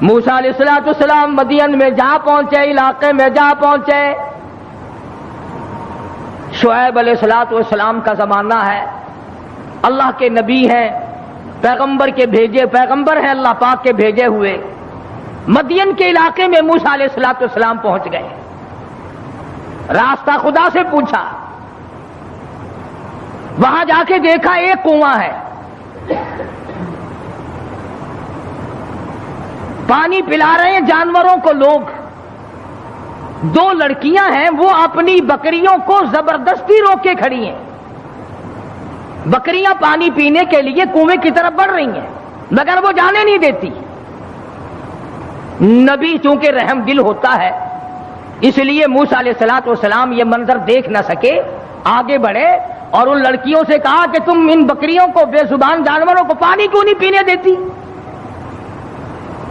موسیٰ علیہ السلام مدین میں جا پہنچے، علاقے میں جا پہنچے. شعیب علیہ السلام کا زمانہ ہے، اللہ کے نبی ہیں، پیغمبر ہیں اللہ پاک کے بھیجے ہوئے. مدین کے علاقے میں موسیٰ علیہ السلام پہنچ گئے. راستہ خدا سے پوچھا، وہاں جا کے دیکھا ایک کنواں ہے، پانی پلا رہے ہیں جانوروں کو لوگ. دو لڑکیاں ہیں، وہ اپنی بکریوں کو زبردستی روک کے کھڑی ہیں. بکریاں پانی پینے کے لیے کنویں کی طرف بڑھ رہی ہیں مگر وہ جانے نہیں دیتی. نبی چونکہ رحم دل ہوتا ہے اس لیے موسیٰ علیہ السلام یہ منظر دیکھ نہ سکے، آگے بڑھے اور ان لڑکیوں سے کہا کہ تم ان بکریوں کو، بے زبان جانوروں کو پانی کیوں نہیں پینے دیتی؟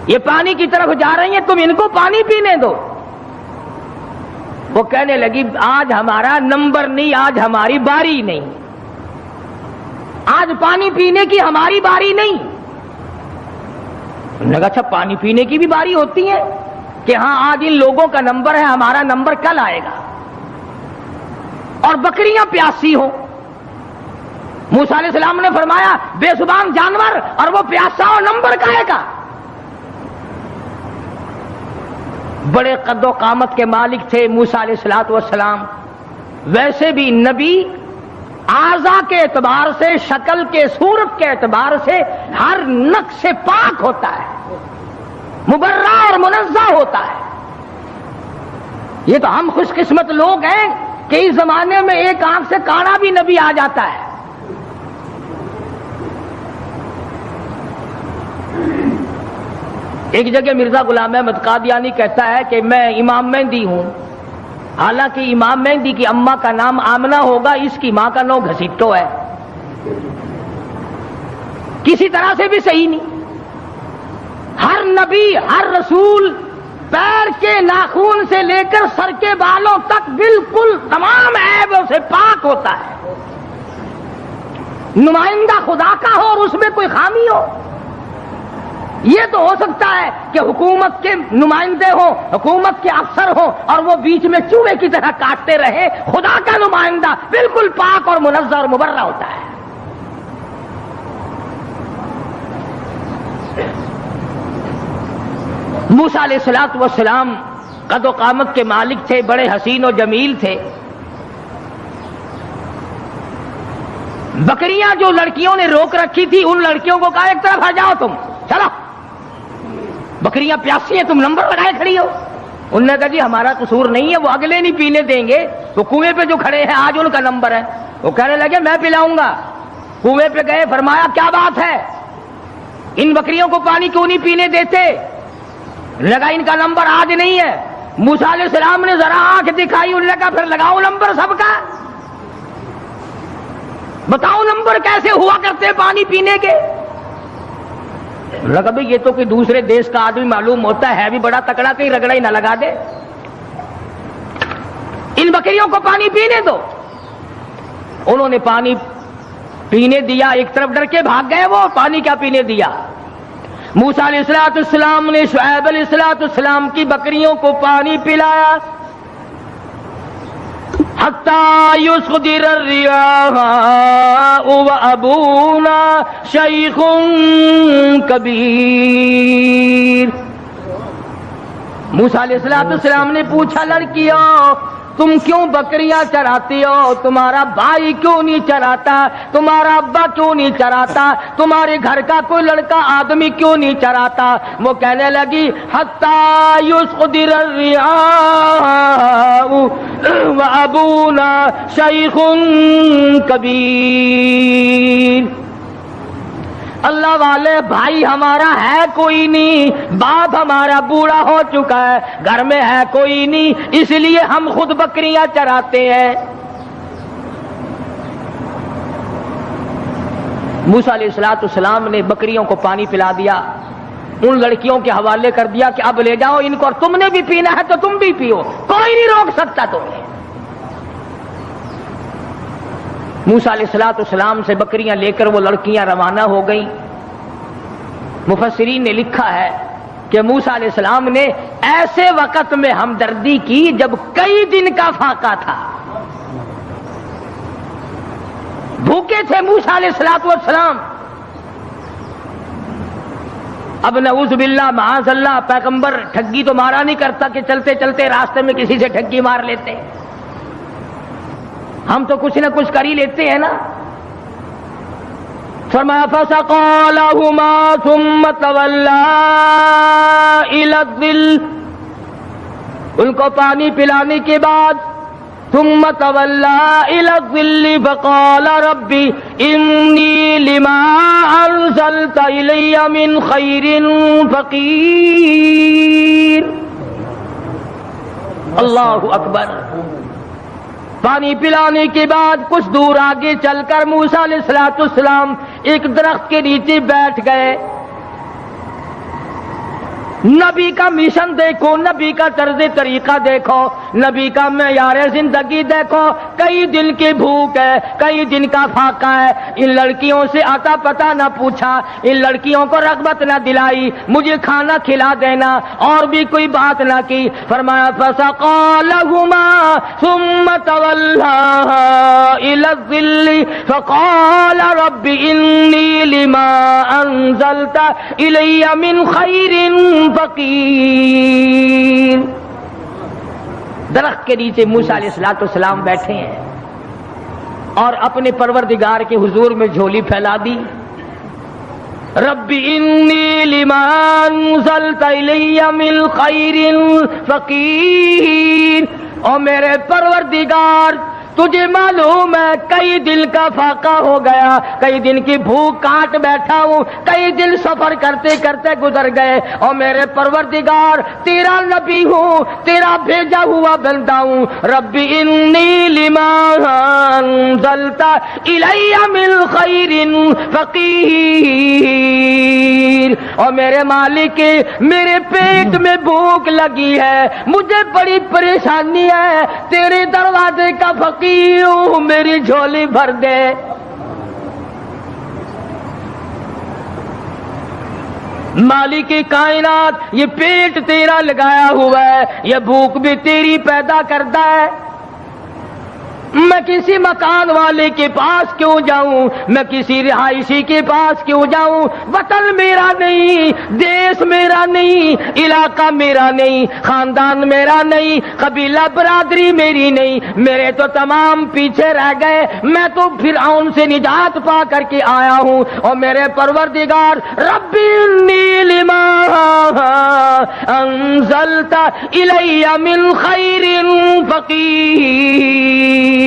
یہ پانی کی طرف جا رہی ہیں، تم ان کو پانی پینے دو. وہ کہنے لگی آج ہمارا نمبر نہیں، آج ہماری باری نہیں، آج پانی پینے کی ہماری باری نہیں. انہوں نے کہا اچھا پانی پینے کی بھی باری ہوتی ہے کہ ہاں آج ان لوگوں کا نمبر ہے، ہمارا نمبر کل آئے گا. اور بکریاں پیاسی ہوں. موسیٰ علیہ السلام نے فرمایا بے زبان جانور اور وہ پیاسا ہو، نمبر کا آئے گا. بڑے قد و قامت کے مالک تھے موسیٰ علیہ السلام. ویسے بھی نبی اعضاء کے اعتبار سے، شکل کے، صورت کے اعتبار سے ہر نقص سے پاک ہوتا ہے، مبرہ اور منزہ ہوتا ہے. یہ تو ہم خوش قسمت لوگ ہیں کہ اس زمانے میں ایک آنکھ سے کانا بھی نبی آ جاتا ہے. ایک جگہ مرزا غلام احمد قادیانی کہتا ہے کہ میں امام مہدی ہوں، حالانکہ امام مہدی کی اماں کا نام آمنہ ہوگا، اس کی ماں کا نام گھسیٹو ہے. کسی طرح سے بھی صحیح نہیں. ہر نبی، ہر رسول پیر کے ناخون سے لے کر سر کے بالوں تک بالکل تمام عیبوں سے پاک ہوتا ہے. نمائندہ خدا کا ہو اور اس میں کوئی خامی ہو. یہ تو ہو سکتا ہے کہ حکومت کے نمائندے ہوں، حکومت کے افسر ہوں اور وہ بیچ میں چوہے کی طرح کاٹتے رہے. خدا کا نمائندہ بالکل پاک اور منزہ اور مبرہ ہوتا ہے. موسیٰ علیہ السلام قد و قامت کے مالک تھے، بڑے حسین و جمیل تھے. بکریاں جو لڑکیوں نے روک رکھی تھی ان لڑکیوں کو کہا ایک طرف آ جاؤ، تم چلو، بکریاں پیاسی ہیں، تم نمبر لگائے کھڑی ہو. انہوں نے کہا جی ہمارا قصور نہیں ہے، وہ اگلے نہیں پینے دیں گے، وہ کنویں پہ جو کھڑے ہیں آج ان کا نمبر ہے. وہ کہنے لگے میں پلاؤں گا. کنویں پہ گئے، فرمایا کیا بات ہے، ان بکریوں کو پانی کیوں نہیں پینے دیتے؟ لگا ان کا نمبر آج نہیں ہے. موسیٰ علیہ السلام نے ذرا آنکھ دکھائی، انہوں نے کہا پھر لگاؤ نمبر سب کا، بتاؤ نمبر کیسے ہوا کرتے پانی پینے کے. لگا بھئی یہ تو کوئی دوسرے دیش کا آدمی معلوم ہوتا ہے بھی بڑا تکڑا، کہیں رگڑا ہی نہ لگا دے. ان بکریوں کو پانی پینے دو. انہوں نے پانی پینے دیا، ایک طرف ڈر کے بھاگ گئے، وہ پانی کیا پینے دیا. موسیٰ علیہ السلام نے شعیب علیہ السلام کی بکریوں کو پانی پلایا. حتی یصدر الریاح وابونا شیخ کبیر. موسیٰ علیہ السلام نے پوچھا لڑکیوں تم کیوں بکریاں چراتی ہو؟ تمہارا بھائی کیوں نہیں چراتا؟ تمہارا ابا کیوں نہیں چراتا؟ تمہارے گھر کا کوئی لڑکا آدمی کیوں نہیں چراتا؟ وہ کہنے لگی حتی یصدر الریاح وابونا شیخ کبیر. اللہ والے بھائی ہمارا ہے کوئی نہیں، باپ ہمارا بوڑھا ہو چکا ہے، گھر میں ہے کوئی نہیں، اس لیے ہم خود بکریاں چراتے ہیں. موسیٰ علیہ السلام نے بکریوں کو پانی پلا دیا، ان لڑکیوں کے حوالے کر دیا کہ اب لے جاؤ ان کو، اور تم نے بھی پینا ہے تو تم بھی پیو، کوئی نہیں روک سکتا تمہیں. موسیٰ علیہ السلام سے بکریاں لے کر وہ لڑکیاں روانہ ہو گئیں. مفسرین نے لکھا ہے کہ موسیٰ علیہ السلام نے ایسے وقت میں ہمدردی کی جب کئی دن کا فاقہ تھا. بھوکے تھے موسیٰ علیہ السلام. اب نعوذ باللہ معاذ اللہ پیغمبر ٹھگی تو مارا نہیں کرتا کہ چلتے چلتے راستے میں کسی سے ٹھگی مار لیتے. ہم تو کچھ نہ کچھ کر ہی لیتے ہیں نا. فرمایا فسقى لهما ثم تولى الى الظل، ان کو پانی پلانے کے بعد ثم تولى الى الظل فقال رب انی لما انزلت الی من خیر فقیر. اللہ اکبر. پانی پلانے کے بعد کچھ دور آگے چل کر موسیٰ علیہ السلام ایک درخت کے نیچے بیٹھ گئے. نبی کا مشن دیکھو، نبی کا طرز طریقہ دیکھو، نبی کا معیار زندگی دیکھو. کئی دن کی بھوک ہے، کئی دن کا فاقہ ہے. ان لڑکیوں سے آتا پتہ نہ پوچھا، ان لڑکیوں کو رغبت نہ دلائی مجھے کھانا کھلا دینا، اور بھی کوئی بات نہ کی. فرمایا فسقى لهما ثم تولى الى الظل فقال رب انی لما انزلت الی من خیر فقیر. درخت کے نیچے موسیٰ علیہ السلام بیٹھے ہیں اور اپنے پروردگار کے حضور میں جھولی پھیلا دی. رب انی لما انزلت الی من خیر فقیر. اور میرے پروردگار تجھے معلوم ہے کئی دن کا فاقہ ہو گیا، کئی دن کی بھوک کاٹ بیٹھا ہوں، کئی دن سفر کرتے کرتے گزر گئے. اور میرے پروردگار تیرا نبی ہوں، تیرا بھیجا ہوا بندہ ہوں. رب انی لما انزلت الی من خیر فقیر. اور میرے مالک میرے پیٹ میں بھوک لگی ہے، مجھے بڑی پریشانی ہے، تیرے دروازے کا فقیر ہوں، میری جھولی بھر دے. مالک کائنات یہ پیٹ تیرا لگایا ہوا ہے، یہ بھوک بھی تیری پیدا کرتا ہے. میں کسی مکان والے کے پاس کیوں جاؤں، میں کسی رہائشی کے پاس کیوں جاؤں. وطن میرا نہیں، دیش میرا نہیں، علاقہ میرا نہیں، خاندان میرا نہیں، قبیلہ برادری میری نہیں، میرے تو تمام پیچھے رہ گئے. میں تو فرعون سے نجات پا کر کے آیا ہوں. اور میرے پروردگار رب انی لما انزلت الی من خیر فقیر.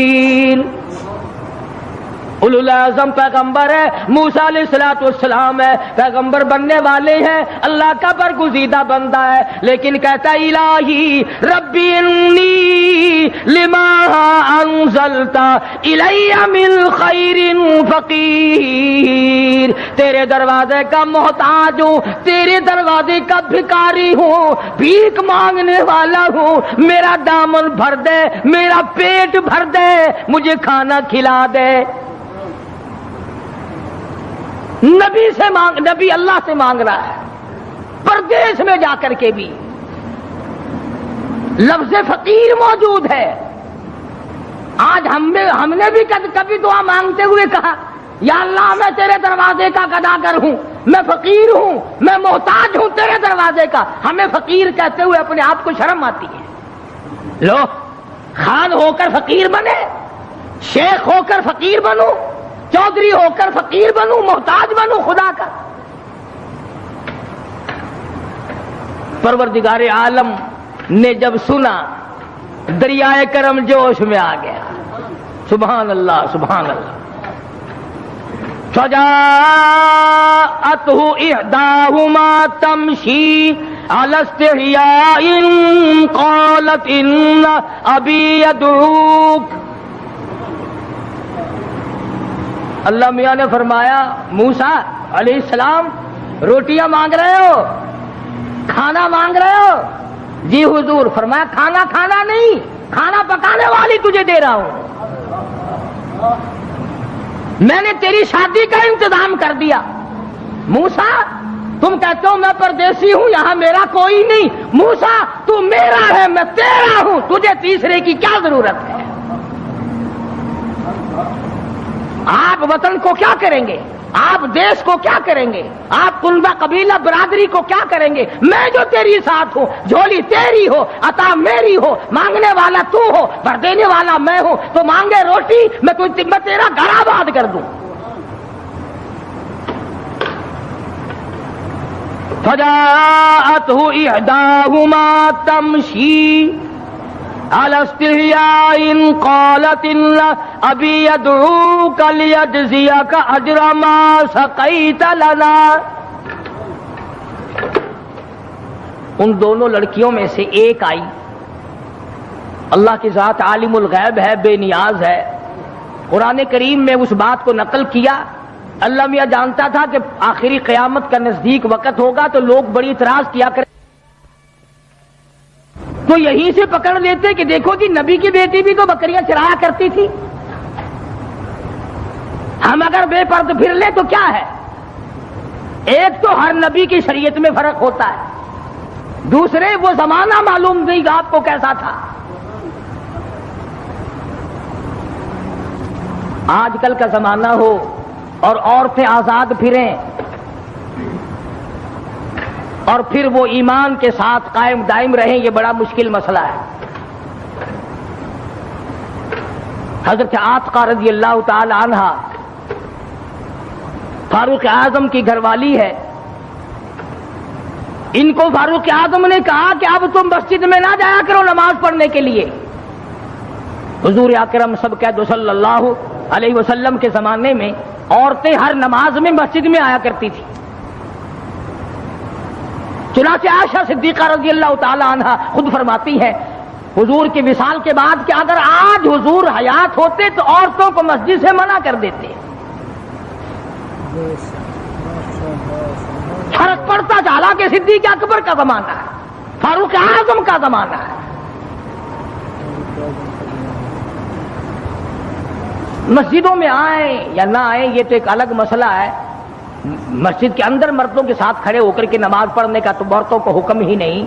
اولو العزم پیغمبر ہے، موسیٰ علیہ السلام ہے، پیغمبر بننے والے ہیں، اللہ کا برگزیدہ بندہ ہے. لیکن کہتا الہی رب انی لما انزلت الی من خیر فقیر. تیرے دروازے کا محتاج ہوں، تیرے دروازے کا بھکاری ہوں، بھیک مانگنے والا ہوں. میرا دامن بھر دے، میرا پیٹ بھر دے، مجھے کھانا کھلا دے. نبی سے مانگ، نبی اللہ سے مانگ رہا ہے. پردیس میں جا کر کے بھی لفظ فقیر موجود ہے. آج ہم نے بھی کبھی دعا مانگتے ہوئے کہا یا اللہ میں تیرے دروازے کا گداگر ہوں، میں فقیر ہوں، میں محتاج ہوں تیرے دروازے کا. ہمیں فقیر کہتے ہوئے اپنے آپ کو شرم آتی ہے. لو خان ہو کر فقیر بنے، شیخ ہو کر فقیر بنو، چودھری ہو کر فقیر بنوں، محتاج بنوں خدا کا. پروردگار عالم نے جب سنا دریائے کرم جوش میں آ گیا. سبحان اللہ سبحان اللہ. فجاءته احداهما تمشي على استحياء قالت ان ابي يدعوك. اللہ میاں نے فرمایا موسیٰ علیہ السلام روٹیاں مانگ رہے ہو، کھانا مانگ رہے ہو؟ جی حضور. فرمایا کھانا کھانا نہیں، کھانا پکانے والی تجھے دے رہا ہوں. میں نے تیری شادی کا انتظام کر دیا. موسیٰ تم کہتے ہو میں پردیسی ہوں، یہاں میرا کوئی نہیں. موسیٰ تو میرا ہے، میں تیرا ہوں، تجھے تیسرے کی کیا ضرورت ہے؟ آپ وطن کو کیا کریں گے؟ آپ دیش کو کیا کریں گے؟ آپ کنبہ قبیلہ برادری کو کیا کریں گے؟ میں جو تیری ساتھ ہوں، جھولی تیری ہو، عطا میری ہو، مانگنے والا تو ہو، بھر دینے والا میں ہوں. تو مانگے روٹی، میں تیرا گھر آباد کر دوں. فجاءته إحداهما تمشي على استحياء قالت إن أبي يدعوك ليجزيك أجر ما سقيت لنا. ان دونوں لڑکیوں میں سے ایک آئی. اللہ کی ذات عالم الغیب ہے، بے نیاز ہے. قرآن کریم میں اس بات کو نقل کیا. اللہ میاں جانتا تھا کہ آخری قیامت کا نزدیک وقت ہوگا تو لوگ بڑی اعتراض کیا کریں، تو یہیں سے پکڑ لیتے کہ دیکھو جی نبی کی بیٹی بھی تو بکریاں چرایا کرتی تھی، ہم اگر بے پرد پھر لیں تو کیا ہے؟ ایک تو ہر نبی کی شریعت میں فرق ہوتا ہے، دوسرے وہ زمانہ معلوم نہیں گا آپ کو کیسا تھا. آج کل کا زمانہ ہو اور عورتیں آزاد پھریں اور پھر وہ ایمان کے ساتھ قائم دائم رہیں، یہ بڑا مشکل مسئلہ ہے. حضرت عاتقہ رضی اللہ تعالی عنہ فاروق اعظم کی گھر والی ہے. ان کو فاروق اعظم نے کہا کہ اب تم مسجد میں نہ جایا کرو نماز پڑھنے کے لیے. حضور اکرم سب کہہ صلی اللہ علیہ وسلم کے زمانے میں عورتیں ہر نماز میں مسجد میں آیا کرتی تھی. چنانچہ عائشہ صدیقہ رضی اللہ تعالی عنہ خود فرماتی ہیں حضور کے وصال کے بعد کہ اگر آج حضور حیات ہوتے تو عورتوں کو مسجد سے منع کر دیتے. فرق پڑتا چلا کہ صدیق اکبر کا زمانہ ہے، فاروق اعظم کا زمانہ ہے. مسجدوں میں آئیں یا نہ آئیں یہ تو ایک الگ مسئلہ ہے. مسجد کے اندر مردوں کے ساتھ کھڑے ہو کر کے نماز پڑھنے کا تو عورتوں کو حکم ہی نہیں.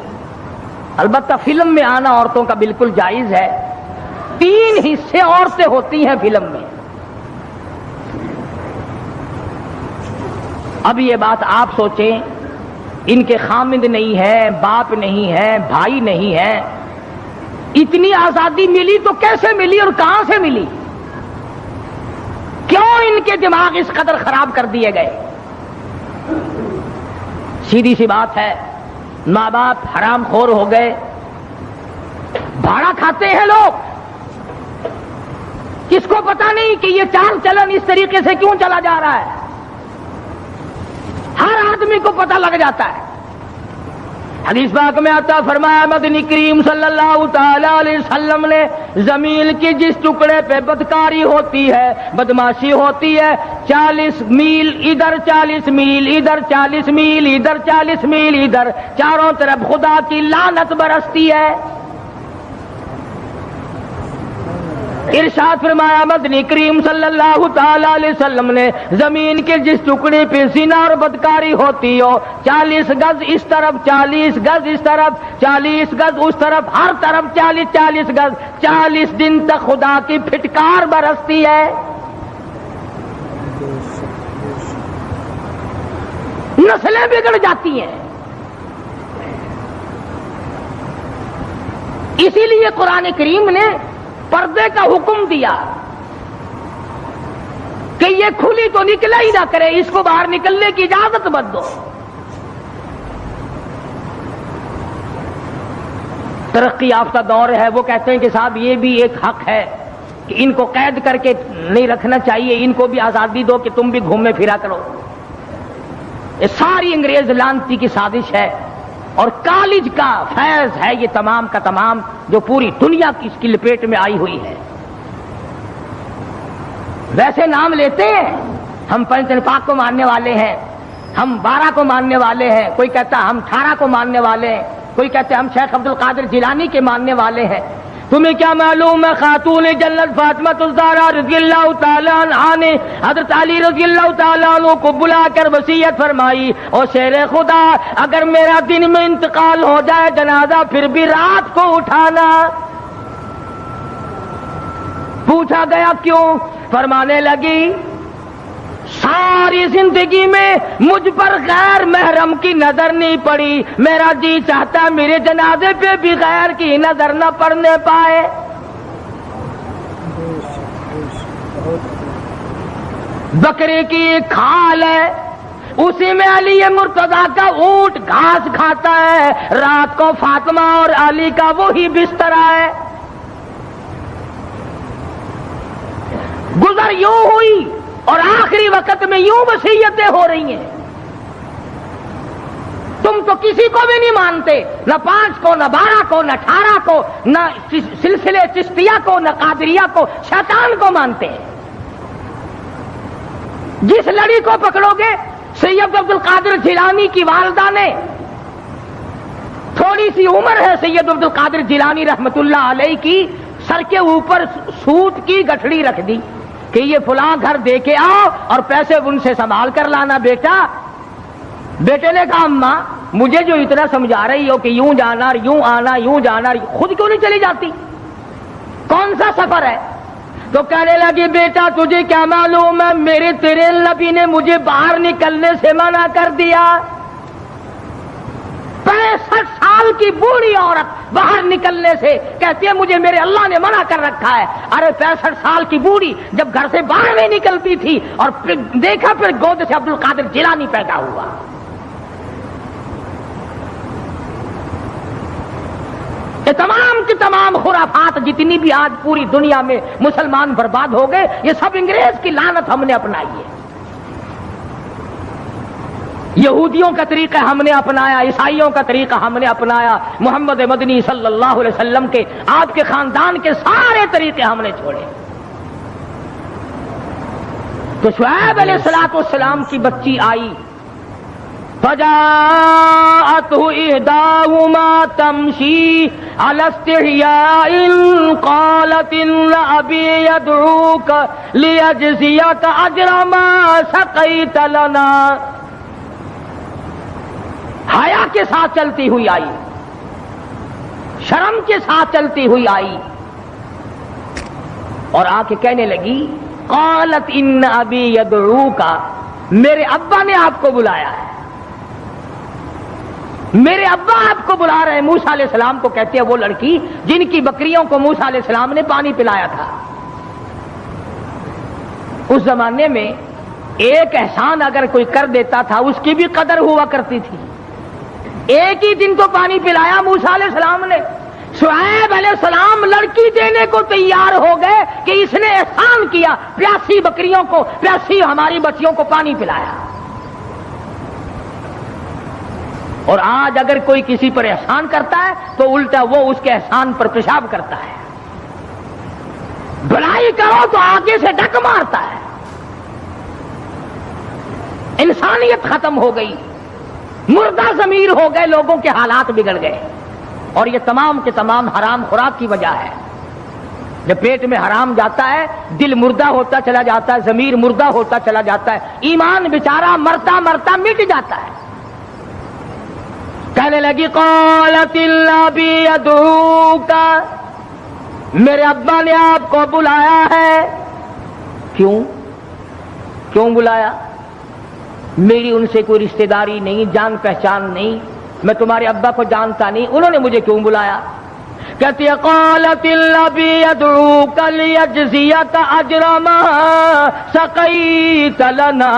البتہ فلم میں آنا عورتوں کا بالکل جائز ہے. 3 حصے عورتیں ہوتی ہیں فلم میں. اب یہ بات آپ سوچیں، ان کے خامند نہیں ہے، باپ نہیں ہے، بھائی نہیں ہے، اتنی آزادی ملی تو کیسے ملی اور کہاں سے ملی؟ کیوں ان کے دماغ اس قدر خراب کر دیے گئے؟ سیدھی سی بات ہے، ماں باپ حرام خور ہو گئے، بھاڑا کھاتے ہیں لوگ. کس کو پتا نہیں کہ یہ چال چلن اس طریقے سے کیوں چلا جا رہا ہے؟ ہر آدمی کو پتہ لگ جاتا ہے. حدیث پاک میں آتا فرمایا مدنی کریم صلی اللہ تعالی علیہ وسلم نے زمین کی جس ٹکڑے پہ بدکاری ہوتی ہے، بدماشی ہوتی ہے، 40 میل ادھر 40 میل ادھر 40 میل ادھر 40 میل ادھر، چاروں طرف خدا کی لعنت برستی ہے. ارشاد فرمایا مدنی کریم صلی اللہ تعالی علیہ وسلم نے زمین کے جس ٹکڑے پہ زنا اور بدکاری ہوتی ہو، 40 گز اس طرف 40 گز اس طرف 40 گز اس طرف، ہر طرف 40 گز، 40 دن تک خدا کی پھٹکار برستی ہے. نسلیں بگڑ جاتی ہیں. اسی لیے قرآن کریم نے پردے کا حکم دیا کہ یہ کھلی تو نکلا ہی نہ کرے، اس کو باہر نکلنے کی اجازت مت دو. ترقی یافتہ دور ہے، وہ کہتے ہیں کہ صاحب یہ بھی ایک حق ہے کہ ان کو قید کر کے نہیں رکھنا چاہیے، ان کو بھی آزادی دو کہ تم بھی گھومے پھرا کرو. یہ ساری انگریز لعنتی کی سازش ہے اور کالج کا فیض ہے یہ تمام کا تمام، جو پوری دنیا کی اس کی لپیٹ میں آئی ہوئی ہے. ویسے نام لیتے ہیں، ہم پنچن پاک کو ماننے والے ہیں، ہم 12 کو ماننے والے ہیں، کوئی کہتا ہم 18 کو ماننے والے ہیں، کوئی کہتے ہم شیخ عبد القادر جیلانی کے ماننے والے ہیں. تمہیں کیا معلوم ہے خاتون جنت فاطمہ الزہرا رضی اللہ تعالیٰ عنہا نے حضرت علی رضی اللہ تعالیٰ عنہ کو بلا کر وصیت فرمائی، اور شیر خدا اگر میرا دن میں انتقال ہو جائے جنازہ پھر بھی رات کو اٹھانا۔ پوچھا گیا کیوں؟ فرمانے لگی ساری زندگی میں مجھ پر غیر محرم کی نظر نہیں پڑی، میرا جی چاہتا ہے میرے جنازے پہ بھی غیر کی نظر نہ پڑنے پائے۔ بکرے کی ایک کھال ہے، اسی میں علی مرتضیٰ کا اونٹ گھاس کھاتا ہے، رات کو فاطمہ اور علی کا وہی بستر ہے۔ گزر یوں ہوئی اور آخری وقت میں یوں وصیتیں ہو رہی ہیں۔ تم تو کسی کو بھی نہیں مانتے، نہ 5 کو، نہ 12 کو، نہ 18 کو، نہ سلسلے چشتیہ کو، نہ قادریہ کو، شیطان کو مانتے ہیں۔ جس لڑی کو پکڑو گے، سید عبد القادر جیلانی کی والدہ نے تھوڑی سی عمر ہے سید عبد القادر جیلانی رحمت اللہ علیہ کی، سر کے اوپر سوت کی گٹھڑی رکھ دی کہ یہ فلاں گھر دے کے آؤ اور پیسے ان سے سنبھال کر لانا بیٹا۔ بیٹے نے کہا اماں مجھے جو اتنا سمجھا رہی ہو کہ یوں جانا یوں آنا یوں جانا، خود کیوں نہیں چلی جاتی؟ کون سا سفر ہے؟ تو کہنے لگی بیٹا تجھے کیا معلوم ہے میرے تیرے نبی نے مجھے باہر نکلنے سے منع کر دیا۔ 65 سال کی بوڑھی عورت باہر نکلنے سے کہتی ہے مجھے میرے اللہ نے منع کر رکھا ہے۔ ارے 65 سال کی بوڑھی جب گھر سے باہر نہیں نکلتی تھی اور پھر دیکھا پھر گود سے عبد القادر جیلانی پیدا ہوا۔ یہ تمام کی تمام خرافات جتنی بھی آج پوری دنیا میں مسلمان برباد ہو گئے، یہ سب انگریز کی لعنت ہم نے اپنائی ہے۔ یہودیوں کا طریقہ ہم نے اپنایا، عیسائیوں کا طریقہ ہم نے اپنایا، محمد مدنی صلی اللہ علیہ وسلم کے آپ کے خاندان کے سارے طریقے ہم نے چھوڑے۔ تو شعیب علیہ السلام کی بچی آئی، فجاءته إحداهما تمشي على استحياء قالت إن أبي يدعوك ليجزيك أجر ما سقيت لنا۔ حیا کے ساتھ چلتی ہوئی آئی، شرم کے ساتھ چلتی ہوئی آئی اور آ کے کہنے لگی قالت ان ابی یدعوک، میرے ابا نے آپ کو بلایا ہے، میرے ابا آپ کو بلا رہے ہیں۔ موسیٰ علیہ السلام کو کہتے ہیں وہ لڑکی جن کی بکریوں کو موسیٰ علیہ السلام نے پانی پلایا تھا۔ اس زمانے میں ایک احسان اگر کوئی کر دیتا تھا اس کی بھی قدر ہوا کرتی تھی۔ ایک ہی دن تو پانی پلایا موسیٰ علیہ السلام نے، شعیب علیہ السلام لڑکی دینے کو تیار ہو گئے کہ اس نے احسان کیا، پیاسی بکریوں کو، پیاسی ہماری بچیوں کو پانی پلایا۔ اور آج اگر کوئی کسی پر احسان کرتا ہے تو الٹا وہ اس کے احسان پر پیشاب کرتا ہے، بھلائی کرو تو آگے سے ڈک مارتا ہے۔ انسانیت ختم ہو گئی، مردہ ضمیر ہو گئے، لوگوں کے حالات بگڑ گئے، اور یہ تمام کے تمام حرام خوراک کی وجہ ہے۔ جب پیٹ میں حرام جاتا ہے دل مردہ ہوتا چلا جاتا ہے، ضمیر مردہ ہوتا چلا جاتا ہے، ایمان بیچارہ مرتا مرتا مٹ جاتا ہے۔ کہنے لگی قالت الابی یدعوک، میرے ابا نے آپ کو بلایا ہے۔ کیوں بلایا؟ میری ان سے کوئی رشتہ داری نہیں، جان پہچان نہیں، میں تمہارے ابا کو جانتا نہیں، انہوں نے مجھے کیوں بلایا؟ کہتی ہے قالت الابی یدعوک لیجزیک اجر ما سقیت لنا،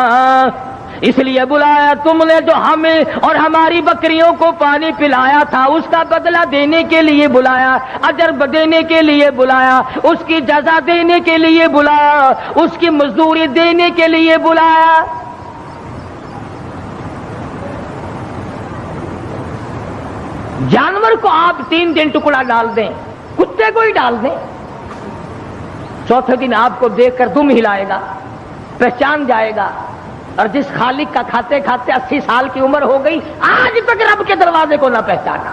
اس لیے بلایا تم نے جو ہمیں اور ہماری بکریوں کو پانی پلایا تھا اس کا بدلہ دینے کے لیے بلایا، اجر دینے کے لیے بلایا، اس کی جزا دینے کے لیے بلایا، اس کی مزدوری دینے کے لیے بلایا۔ جانور کو آپ 3 دن ٹکڑا ڈال دیں، کتے کو ہی ڈال دیں، چوتھے دن آپ کو دیکھ کر دم ہلائے گا، پہچان جائے گا۔ اور جس خالق کا کھاتے کھاتے 80 سال کی عمر ہو گئی آج تک رب کے دروازے کو نہ پہچانا۔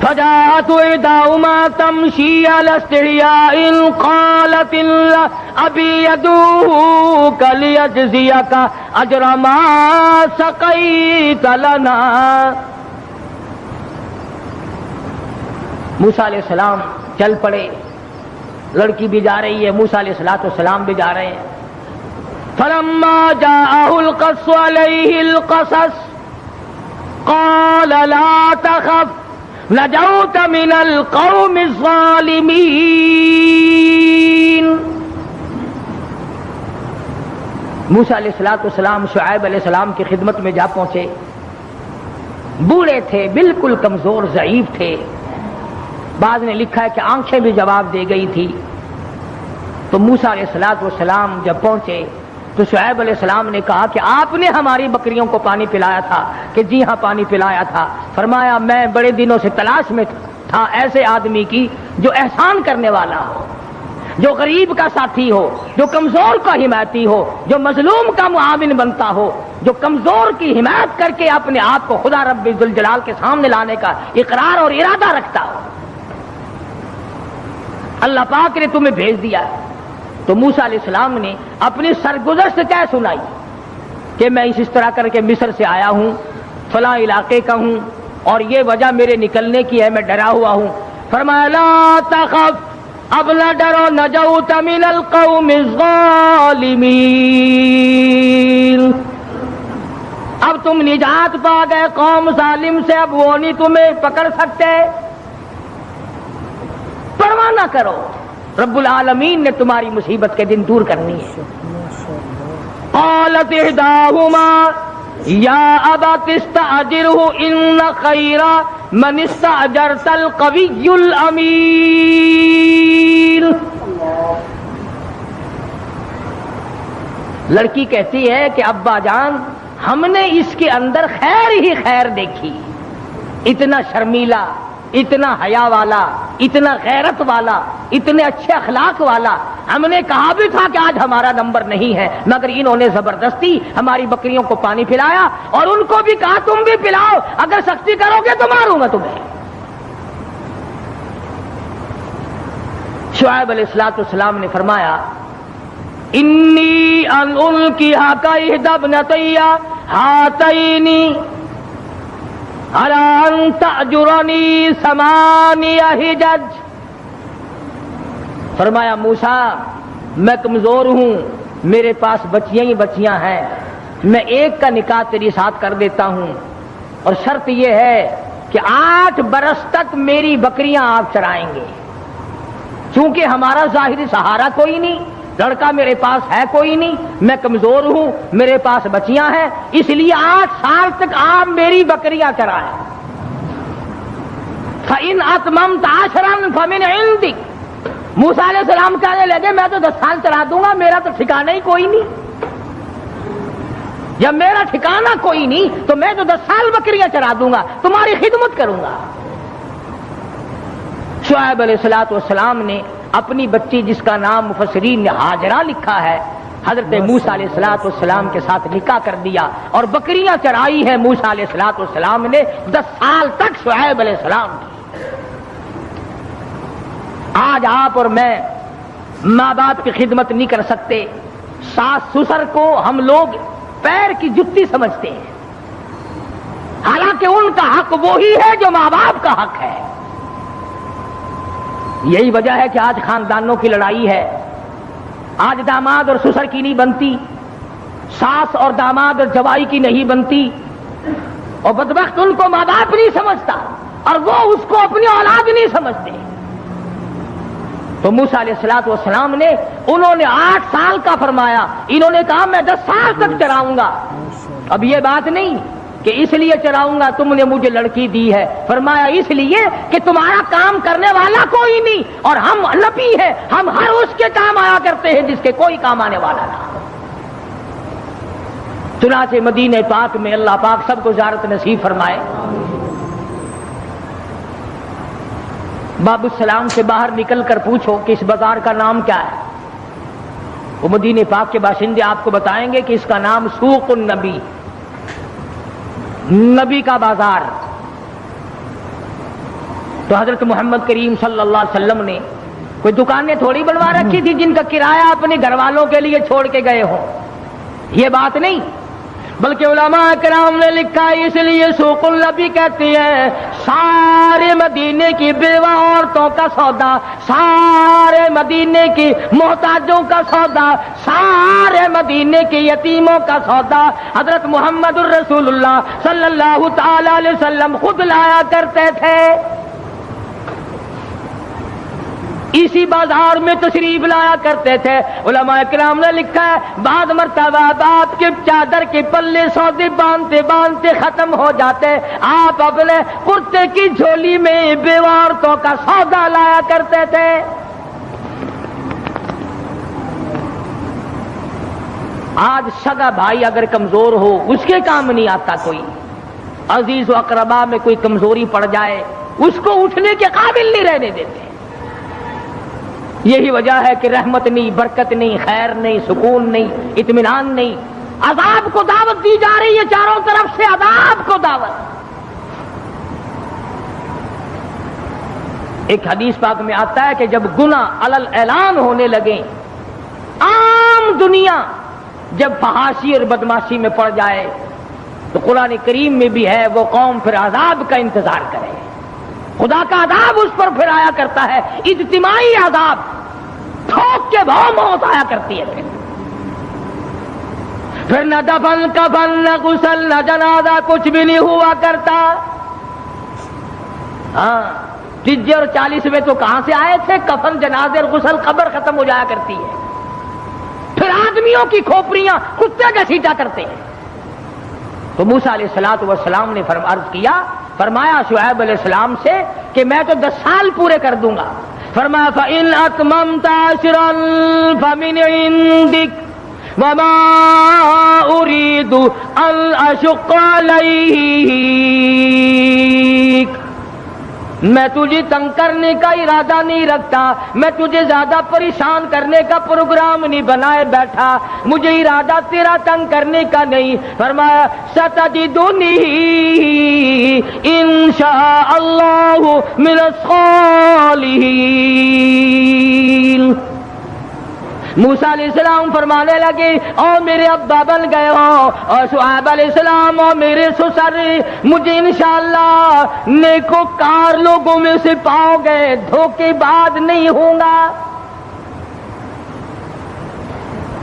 فجاءت إحداهما تمشي على استحياء قالت أبي يدعوك ليجزيك أجر ما سقيت لنا۔ موسیٰ علیہ السلام چل پڑے، لڑکی بھی جا رہی ہے، موسیٰ علیہ السلام بھی جا رہے ہیں۔ فلما جاءه القص عليه القصص قال لا تخف نجوت من القوم الظالمین۔ موسیٰ علیہ السلام شعیب علیہ السلام کی خدمت میں جا پہنچے، بوڑھے تھے، بالکل کمزور ضعیف تھے، بعض نے لکھا ہے کہ آنکھیں بھی جواب دے گئی تھی۔ تو موسیٰ علیہ السلام جب پہنچے تو شعیب علیہ السلام نے کہا کہ آپ نے ہماری بکریوں کو پانی پلایا تھا؟ کہ جی ہاں پانی پلایا تھا۔ فرمایا میں بڑے دنوں سے تلاش میں تھا ایسے آدمی کی جو احسان کرنے والا ہو، جو غریب کا ساتھی ہو، جو کمزور کا حمایتی ہو، جو مظلوم کا معاون بنتا ہو، جو کمزور کی حمایت کر کے اپنے آپ کو خدا رب ذوالجلال کے سامنے لانے کا اقرار اور ارادہ رکھتا ہو۔ اللہ پاک نے تمہیں بھیج دیا۔ تو موسیٰ علیہ السلام نے اپنی سرگزشت کیا سنائی کہ میں اس طرح کر کے مصر سے آیا ہوں، فلاں علاقے کا ہوں، اور یہ وجہ میرے نکلنے کی ہے، میں ڈرا ہوا ہوں۔ فرمایا لا تخف، اب نہ ڈرو، نجوت من القوم الظالمین، اب تم نجات پا گئے قوم ظالم سے، اب وہ نہیں تمہیں پکڑ سکتے، پرواہ نہ کرو، رب العالمین نے تمہاری مصیبت کے دن دور کرنی ہے۔ قالت احداهما یا ابت استاجرہ ان خیر من استاجرت القوی الامین۔ لڑکی کہتی ہے کہ ابا جان ہم نے اس کے اندر خیر ہی خیر دیکھی، اتنا شرمیلا، اتنا حیا والا، اتنا غیرت والا، اتنے اچھے اخلاق والا۔ ہم نے کہا بھی تھا کہ آج ہمارا نمبر نہیں ہے، مگر انہوں نے زبردستی ہماری بکریوں کو پانی پلایا، اور ان کو بھی کہا تم بھی پلاؤ، اگر سختی کرو گے تو ماروں گا تمہیں۔ شعیب علیہ السلام نے فرمایا انی ان القیھا کاحدی ابنتی ہاتین علی ان تأجرنی ثمانی حجج۔ فرمایا موسیٰ میں کمزور ہوں، میرے پاس بچیاں ہی بچیاں ہیں، میں ایک کا نکاح تیری ساتھ کر دیتا ہوں، اور شرط یہ ہے کہ 8 برس تک میری بکریاں آپ چرائیں گے، چونکہ ہمارا ظاہری سہارا کوئی نہیں، لڑکا میرے پاس ہے کوئی نہیں، میں کمزور ہوں، میرے پاس بچیاں ہیں، اس لیے 8 سال تک آپ میری بکریاں چرائیں۔ فَإِنْ أَتْمَمْتَ عَشْرًا فَمِنْ عِنْدِكَ۔ موسیٰ علیہ السلام کہنے لگے میں تو 10 سال چلا دوں گا، میرا تو ٹھکانہ ہی کوئی نہیں، جب میرا ٹھکانہ کوئی نہیں تو میں تو 10 سال بکریاں چرا دوں گا، تمہاری خدمت کروں گا۔ شعیب علیہ السلام نے اپنی بچی جس کا نام مفسرین نے ہاجرہ لکھا ہے، حضرت موسیٰ علیہ السلام کے ساتھ نکاح کر دیا، اور بکریاں چرائی ہے موسیٰ علیہ السلام نے 10 سال تک شعیب علیہ السلام کی۔ آج آپ اور میں ماں باپ کی خدمت نہیں کر سکتے، ساس سسر کو ہم لوگ پیر کی جتی سمجھتے ہیں، حالانکہ ان کا حق وہی ہے جو ماں باپ کا حق ہے۔ یہی وجہ ہے کہ آج خاندانوں کی لڑائی ہے، آج داماد اور سسر کی نہیں بنتی، ساس اور داماد اور جوائی کی نہیں بنتی، اور بدبخت ان کو ماں باپ نہیں سمجھتا، اور وہ اس کو اپنی اولاد نہیں سمجھتے۔ تو موسیٰ علیہ السلام نے انہوں نے 8 سال کا فرمایا، انہوں نے کہا میں 10 سال تک چراؤں گا۔ اب یہ بات نہیں کہ اس لیے چراؤں گا تم نے مجھے لڑکی دی ہے، فرمایا اس لیے کہ تمہارا کام کرنے والا کوئی نہیں، اور ہم نبی ہیں، ہم ہر اس کے کام آیا کرتے ہیں جس کے کوئی کام آنے والا نہ۔ چنانچہ مدینہ پاک میں اللہ پاک سب کو زیارت نصیب فرمائے۔ باب السلام سے باہر نکل کر پوچھو کہ اس بازار کا نام کیا ہے، وہ مدینے پاک کے باشندے آپ کو بتائیں گے کہ اس کا نام سوق النبی، نبی کا بازار۔ تو حضرت محمد کریم صلی اللہ علیہ وسلم نے کوئی دکانیں تھوڑی بنوا رکھی تھی جن کا کرایہ اپنے گھر والوں کے لیے چھوڑ کے گئے ہوں، یہ بات نہیں، بلکہ علماء کرام نے لکھا ہے اس لیے سوق النبی کہتے ہیں سارے مدینے کی بیوہ عورتوں کا سودا، سارے مدینے کی محتاجوں کا سودا، سارے مدینے کے یتیموں کا سودا حضرت محمد الرسول اللہ صلی اللہ تعالی علیہ وسلم خود لایا کرتے تھے، اسی بازار میں تشریف لایا کرتے تھے۔ علماء کرام نے لکھا ہے بعض مرتبہ آپ کے چادر کے پلے سودے باندھتے باندھتے ختم ہو جاتے، آپ اپنے کرتے کی جھولی میں بیوہ عورتوں کا سودا لایا کرتے تھے۔ آج سگا بھائی اگر کمزور ہو اس کے کام نہیں آتا، کوئی عزیز و اقربا میں کوئی کمزوری پڑ جائے اس کو اٹھنے کے قابل نہیں رہنے دیتے۔ یہی وجہ ہے کہ رحمت نہیں، برکت نہیں، خیر نہیں، سکون نہیں، اطمینان نہیں، عذاب کو دعوت دی جا رہی ہے، چاروں طرف سے عذاب کو دعوت۔ ایک حدیث پاک میں آتا ہے کہ جب گناہ علل اعلان ہونے لگیں، عام دنیا جب فحاشی اور بدماشی میں پڑ جائے تو قرآن کریم میں بھی ہے وہ قوم پھر عذاب کا انتظار کرے، خدا کا عذاب اس پر پھر آیا کرتا ہے، اجتماعی عذاب، ٹھوک کے بھاؤ موت آیا کرتی ہے۔ پھر نہ دفن کفن نہ غسل نہ جنازہ کچھ بھی نہیں ہوا کرتا۔ ہاں 30 اور 40 میں تو کہاں سے آئے تھے؟ کفن جنازے اور غسل، قبر ختم ہو جایا کرتی ہے، پھر آدمیوں کی کھوپڑیاں کتے گھسیٹا کرتے ہیں۔ تو موسیٰ علیہ السلام نے عرض کیا، فرمایا شعیب علیہ السلام سے کہ میں تو 10 سال پورے کر دوں گا۔ فرمایا فَإِنْ أَتْمَمْتَ عَشْرًا فَمِنْ عِنْدِكَ وَمَا أُرِيدُ أَنْ أَشُقَّ عَلَيْكَ، میں تجھے تنگ کرنے کا ارادہ نہیں رکھتا، میں تجھے زیادہ پریشان کرنے کا پروگرام نہیں بنائے بیٹھا، مجھے ارادہ تیرا تنگ کرنے کا نہیں۔ فرمایا ستجدنی انشاء اللہ من الصالحین۔ موسیٰ علیہ السلام فرمانے لگے او میرے ابا بن گئے ہو، اور شعیب علیہ السلام او میرے سسر، مجھے انشاءاللہ نیکوکار لوگوں میں سے پاؤ گے، دھوکے باز نہیں ہوں گا۔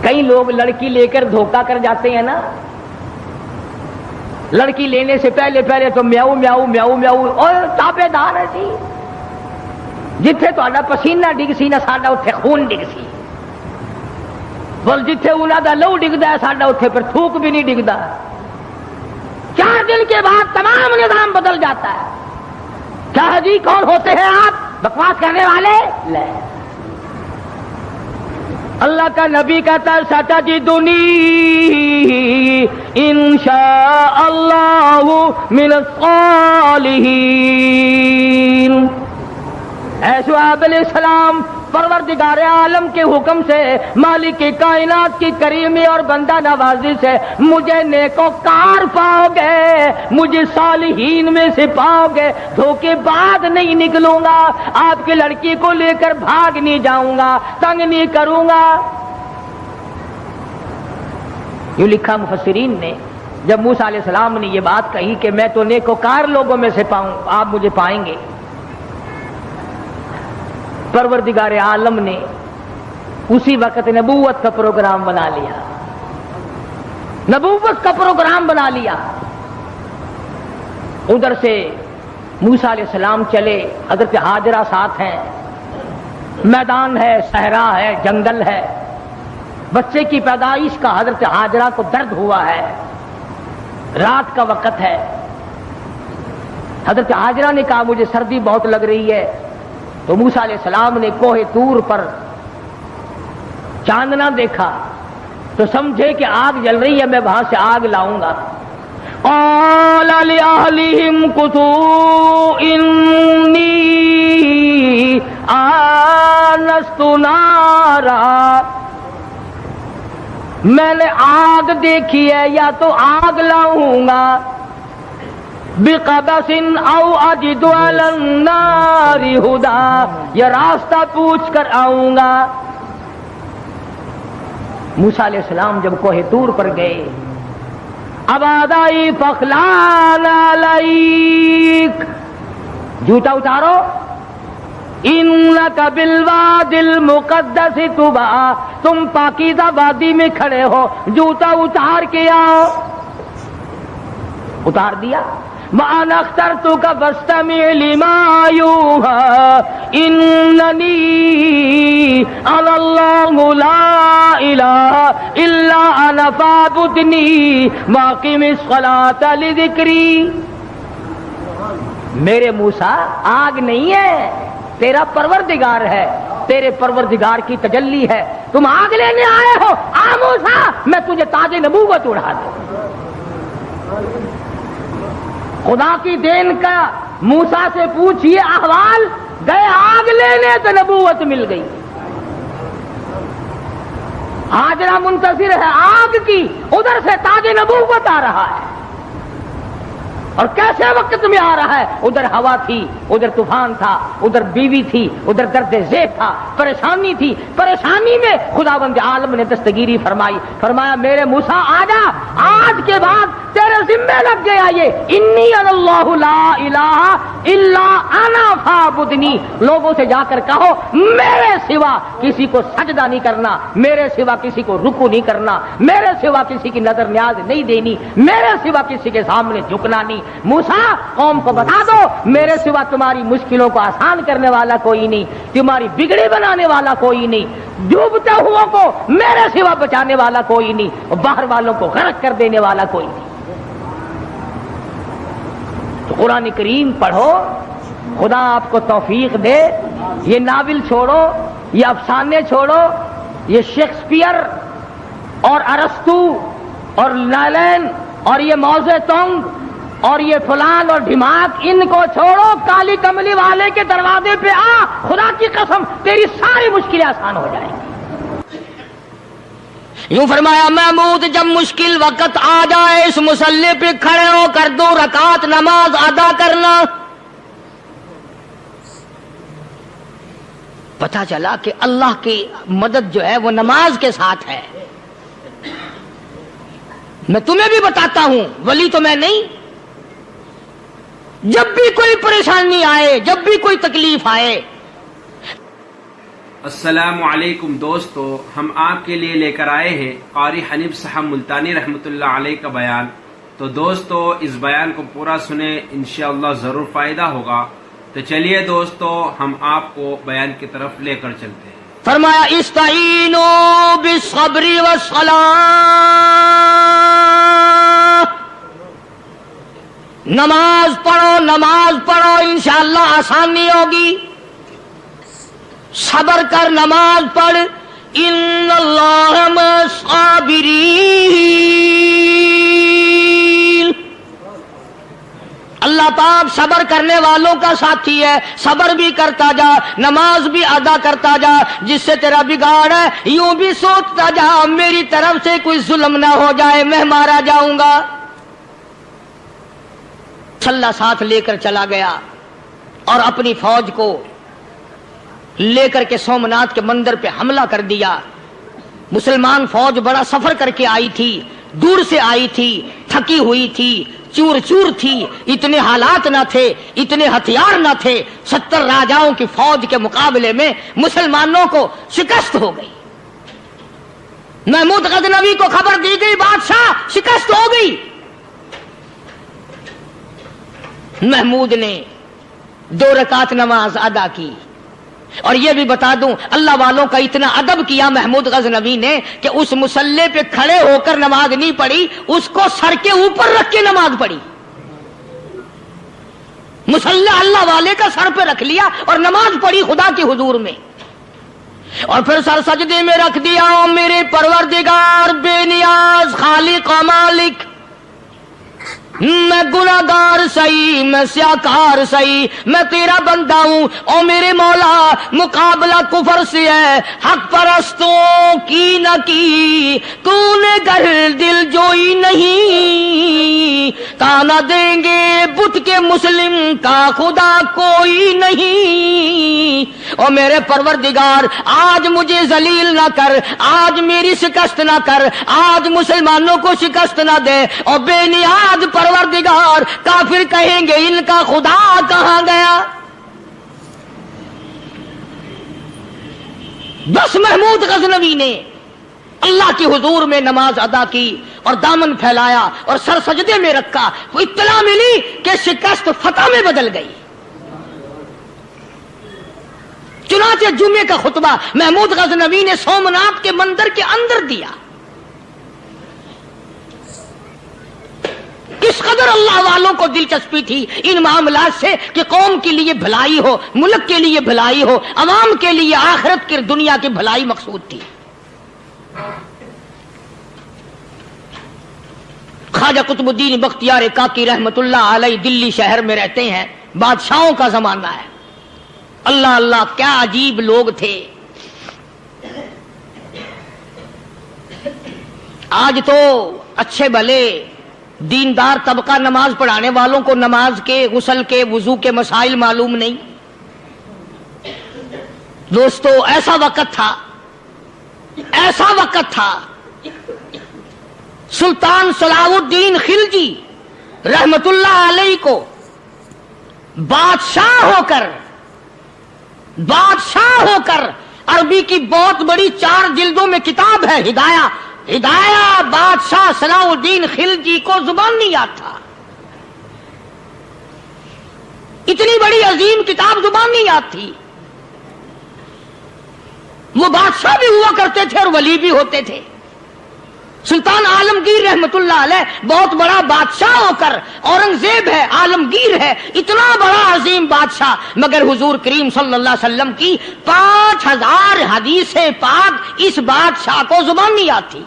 کئی لوگ لڑکی لے کر دھوکا کر جاتے ہیں نا، لڑکی لینے سے پہلے تو میاؤ میاؤ میاؤ میاؤ اور تابے دار ہے جی، جتھے تہاڈا پسینہ ڈگ سی نا ساڈا اتھے خون ڈگ سی، بول جتھے انہاں دا لہو ڈگدا ہے ساڈا اتھے پھر تھوک بھی نہیں ڈگدا۔ 4 دن کے بعد تمام نظام بدل جاتا ہے۔ کیا جی کون ہوتے ہیں آپ بکواس کرنے والے؟ لے اللہ کا نبی کہتا ہے ستجدنی انشاء اللہ من الصالحین۔ اے شعیب علیہ السلام، پروردگار عالم کے حکم سے، مالک کائنات کی کریمی اور بندہ نوازی سے مجھے نیکوکار پاؤ گے، مجھے صالحین میں سے پاؤ گے، دھوکے بعد نہیں نکلوں گا، آپ کی لڑکی کو لے کر بھاگ نہیں جاؤں گا، تنگ نہیں کروں گا۔ یہ لکھا مفسرین نے، جب موسیٰ علیہ السلام نے یہ بات کہی کہ میں تو نیکوکار لوگوں میں سے پاؤں، آپ مجھے پائیں گے، پروردگار عالم نے اسی وقت نبوت کا پروگرام بنا لیا، نبوت کا پروگرام بنا لیا۔ ادھر سے موسیٰ علیہ السلام چلے، حضرت ہاجرہ ساتھ ہیں، میدان ہے، صحرا ہے، جنگل ہے، بچے کی پیدائش کا حضرت ہاجرہ کو درد ہوا ہے، رات کا وقت ہے۔ حضرت ہاجرہ نے کہا مجھے سردی بہت لگ رہی ہے، تو موسیٰ علیہ السلام نے کوہ طور پر چاندنا دیکھا تو سمجھے کہ آگ جل رہی ہے، میں وہاں سے آگ لاؤں گا۔ قال لأهلهم كثوا إني آنست نارا میں نے آگ دیکھی ہے یا تو آگ لاؤں گا بقبس او اجد علی النار ہدا، یا راستہ پوچھ کر آؤں گا۔ موسیٰ علیہ السلام جب کوہ طور پر گئے، اب آدائی فخلان علیک، جوتا اتارو، انک بالوادی المقدس طویٰ، تم پاکیزہ وادی میں کھڑے ہو، جوتا اتار کے آؤ۔ اتار دیا۔ وَأَنَا اخْتَرْتُكَ فَاسْتَمِعْ لِمَا يُوحَىٰ إِنَّنِي أَنَا اللَّهُ لَا إِلَٰهَ إِلَّا أَنَا فَاعْبُدْنِي وَأَقِمِ الصَّلَاةَ لِذِكْرِي۔ میرے موسیٰ آگ نہیں ہے، تیرا پروردگار ہے، تیرے پروردگار کی تجلی ہے، تم آگ لینے آئے ہو، آ موسیٰ میں تجھے تاج نبوت اڑا دوں۔ خدا کی دین کا موسیٰ سے پوچھئے احوال، گئے آگ لینے تو نبوت مل گئی۔ ہاجرہ منتظر ہے آگ کی، ادھر سے تاج نبوت آ رہا ہے، اور کیسے وقت میں آ رہا ہے؟ ادھر ہوا تھی، ادھر طوفان تھا، ادھر بیوی تھی، ادھر درد ذیل تھا، پریشانی تھی، پریشانی میں خداوند عالم نے دستگیری فرمائی، فرمایا میرے موسیٰ آجا، آج کے بعد تیرے ذمے لگ گیا یہ انی انا اللہ لا الہ الا انا فاعبدنی۔ لوگوں سے جا کر کہو میرے سوا کسی کو سجدہ نہیں کرنا، میرے سوا کسی کو رکوع نہیں کرنا، میرے سوا کسی کی نظر نیاز نہیں دینی، میرے سوا کسی کے سامنے جھکنا نہیں۔ موسیٰ قوم کو بتا دو میرے سوا تمہاری مشکلوں کو آسان کرنے والا کوئی نہیں، تمہاری بگڑی بنانے والا کوئی نہیں، ڈوبتے ہوا کو میرے سوا بچانے والا کوئی نہیں، اور باہر والوں کو غرق کر دینے والا کوئی نہیں۔ تو قرآن کریم پڑھو، خدا آپ کو توفیق دے، یہ ناول چھوڑو، یہ افسانے چھوڑو، یہ شیکسپیئر اور ارسطو اور لالین اور یہ موزے تونگ اور یہ فلان اور ڈھماک، ان کو چھوڑو، کالی کملی والے کے دروازے پہ آ، خدا کی قسم تیری ساری مشکلیں آسان ہو جائیں گی۔ یوں فرمایا محمود جب مشکل وقت آ جائے اس مصلی پہ کھڑے ہو کر 2 رکعت نماز ادا کرنا۔ پتہ چلا کہ اللہ کی مدد جو ہے وہ نماز کے ساتھ ہے۔ میں تمہیں بھی بتاتا ہوں، ولی تو میں نہیں، جب بھی کوئی پریشانی آئے، جب بھی کوئی تکلیف آئے۔ السلام علیکم دوستو، ہم آپ کے لیے لے کر آئے ہیں قاری حنیف صاحب ملتانی رحمۃ اللہ علیہ کا بیان۔ تو دوستو اس بیان کو پورا سنیں، انشاءاللہ ضرور فائدہ ہوگا۔ تو چلیے دوستو ہم آپ کو بیان کی طرف لے کر چلتے ہیں۔ فرمایا استعینوا بالصبر والصلاۃ، نماز پڑھو، نماز پڑھو، انشاءاللہ آسانی ہوگی۔ صبر کر، نماز پڑھ، ان اللہ مع الصابرین، اللہ پاک صبر کرنے والوں کا ساتھی ہے۔ صبر بھی کرتا جا، نماز بھی ادا کرتا جا، جس سے تیرا بگاڑ ہے یوں بھی سوچتا جا میری طرف سے کوئی ظلم نہ ہو جائے، میں مارا جاؤں گا۔ چھلا ساتھ لے کر چلا گیا اور اپنی فوج کو لے کر کے سومناتھ کے مندر پہ حملہ کر دیا۔ مسلمان فوج بڑا سفر کر کے آئی تھی، دور سے آئی تھی، تھکی ہوئی تھی، چور چور تھی، اتنے حالات نہ تھے، اتنے ہتھیار نہ تھے۔ 70 راجاؤں کی فوج کے مقابلے میں مسلمانوں کو شکست ہو گئی۔ محمود غزنوی کو خبر دی گئی بادشاہ شکست ہو گئی۔ محمود نے 2 رکعت نماز ادا کی، اور یہ بھی بتا دوں اللہ والوں کا اتنا ادب کیا محمود غزنوی نے کہ اس مصلی پہ کھڑے ہو کر نماز نہیں پڑھی، اس کو سر کے اوپر رکھ کے نماز پڑھی۔ مصلی اللہ والے کا سر پہ رکھ لیا اور نماز پڑھی خدا کے حضور میں، اور پھر سر سجدے میں رکھ دیا۔ میرے پروردگار بے نیاز خالق و مالک، میں گناہگار سہی، میں سیاکار سہی، میں تیرا بندہ ہوں، او میرے مولا مقابلہ کفر سے ہے، حق پرستوں کی نہ کی کونے گر دل جوئی نہیں، تانا دیں گے بت کے مسلم کا خدا کوئی نہیں۔ او میرے پروردگار آج مجھے ذلیل نہ کر، آج میری شکست نہ کر، آج مسلمانوں کو شکست نہ دے، اور بے نیاز پروردگار کافر کہیں گے ان کا خدا کہاں گیا۔ بس محمود غزنوی نے اللہ کے حضور میں نماز ادا کی اور دامن پھیلایا اور سر سجدے میں رکھا، وہ اطلاع ملی کہ شکست فتح میں بدل گئی۔ چنانچہ جمعے کا خطبہ محمود غزنوی نے سومناتھ کے مندر کے اندر دیا۔ اس قدر اللہ والوں کو دلچسپی تھی ان معاملات سے کہ قوم کے لیے بھلائی ہو، ملک کے لیے بھلائی ہو، عوام کے لیے آخرت کی دنیا کی بھلائی مقصود تھی۔ خواجہ قطب الدین بختیار کاکی رحمت اللہ علیہ دلی شہر میں رہتے ہیں، بادشاہوں کا زمانہ ہے۔ اللہ اللہ کیا عجیب لوگ تھے۔ آج تو اچھے بھلے دیندار طبقہ نماز پڑھانے والوں کو نماز کے، غسل کے، وضو کے مسائل معلوم نہیں۔ دوستو ایسا وقت تھا، ایسا وقت تھا، سلطان صلاح الدین خلجی رحمت اللہ علیہ کو بادشاہ ہو کر عربی کی بہت بڑی 4 جلدوں میں کتاب ہے ہدایہ، بادشاہ صلاح الدین خلجی کو زبان نہیں آتا، اتنی بڑی عظیم کتاب زبان نہیں آتی۔ وہ بادشاہ بھی ہوا کرتے تھے اور ولی بھی ہوتے تھے۔ سلطان عالمگیر رحمت اللہ علیہ بہت بڑا بادشاہ ہو کر، اورنگزیب ہے، عالمگیر ہے، اتنا بڑا عظیم بادشاہ، مگر حضور کریم صلی اللہ علیہ وسلم کی 5000 حدیث پاک اس بادشاہ کو زبان نہیں آتی،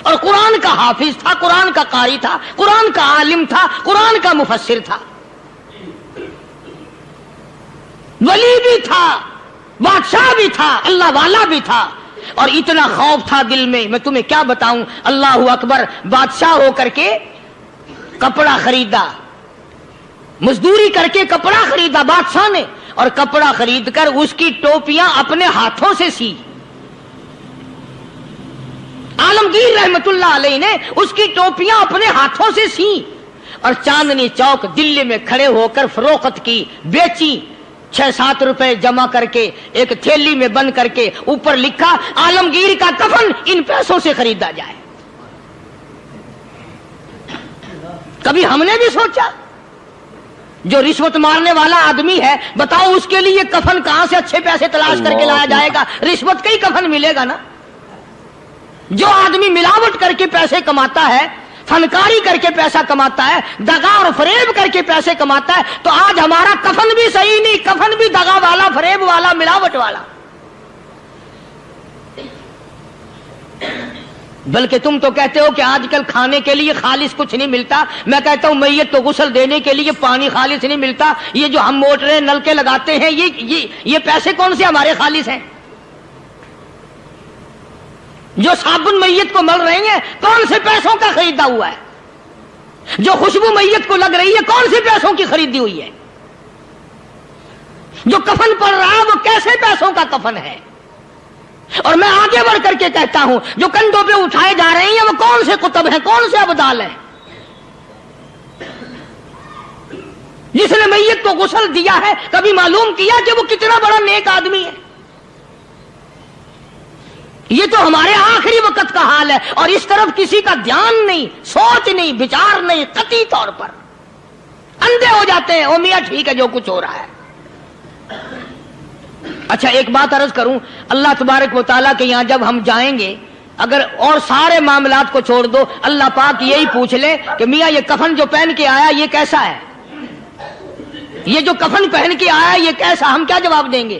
اور قرآن کا حافظ تھا، قرآن کا قاری تھا، قرآن کا عالم تھا، قرآن کا مفسر تھا، ولی بھی تھا، بادشاہ بھی تھا، اللہ والا بھی تھا، اور اتنا خوف تھا دل میں تمہیں کیا بتاؤں۔ اللہ اکبر، بادشاہ ہو کر کے کپڑا خریدا، مزدوری کر کے کپڑا خریدا بادشاہ نے، اور کپڑا خرید کر اس کی ٹوپیاں اپنے ہاتھوں سے سی۔ عالمگیر رحمت اللہ علیہ نے اس کی ٹوپیاں اپنے ہاتھوں سے سی اور چاندنی چوک دلی میں کھڑے ہو کر فروخت کی، بیچی، 6-7 روپے جمع کر کے ایک تھیلی میں بند کر کے اوپر لکھا عالمگیر کا کفن ان پیسوں سے خریدا جائے۔ کبھی ہم نے بھی سوچا جو رشوت مارنے والا آدمی ہے، بتاؤ اس کے لیے کفن کہاں سے اچھے پیسے تلاش کر کے لایا جائے گا؟ رشوت کا ہی کفن ملے گا نا۔ جو آدمی ملاوٹ کر کے پیسے کماتا ہے، فنکاری کر کے پیسہ کماتا ہے، دغا اور فریب کر کے پیسے کماتا ہے، تو آج ہمارا کفن بھی صحیح نہیں، کفن بھی دغا والا، فریب والا، ملاوٹ والا۔ بلکہ تم تو کہتے ہو کہ آج کل کھانے کے لیے خالص کچھ نہیں ملتا، میں کہتا ہوں میت کو غسل دینے کے لیے پانی خالص نہیں ملتا۔ یہ جو ہم موٹریں نل کے لگاتے ہیں، یہ پیسے کون سے ہمارے خالص ہیں؟ جو صابن میت کو مل رہی ہیں کون سے پیسوں کا خریدا ہوا ہے؟ جو خوشبو میت کو لگ رہی ہے کون سے پیسوں کی خریدی ہوئی ہے؟ جو کفن پڑ رہا ہے وہ کیسے پیسوں کا کفن ہے؟ اور میں آگے بڑھ کر کے کہتا ہوں جو کندھوں پہ اٹھائے جا رہے ہیں وہ کون سے کتب ہیں، کون سے ابدال ہیں؟ جس نے میت کو غسل دیا ہے کبھی معلوم کیا کہ وہ کتنا بڑا نیک آدمی ہے؟ یہ تو ہمارے آخری وقت کا حال ہے، اور اس طرف کسی کا دھیان نہیں، سوچ نہیں، بچار نہیں، قطعی طور پر اندھے ہو جاتے ہیں۔ او میاں ٹھیک ہے جو کچھ ہو رہا ہے۔ اچھا ایک بات عرض کروں، اللہ تبارک و تعالیٰ کے یہاں جب ہم جائیں گے، اگر اور سارے معاملات کو چھوڑ دو، اللہ پاک یہی پوچھ لے کہ میاں یہ کفن جو پہن کے آیا یہ کیسا ہے؟ یہ جو کفن پہن کے آیا یہ کیسا؟ ہم کیا جواب دیں گے؟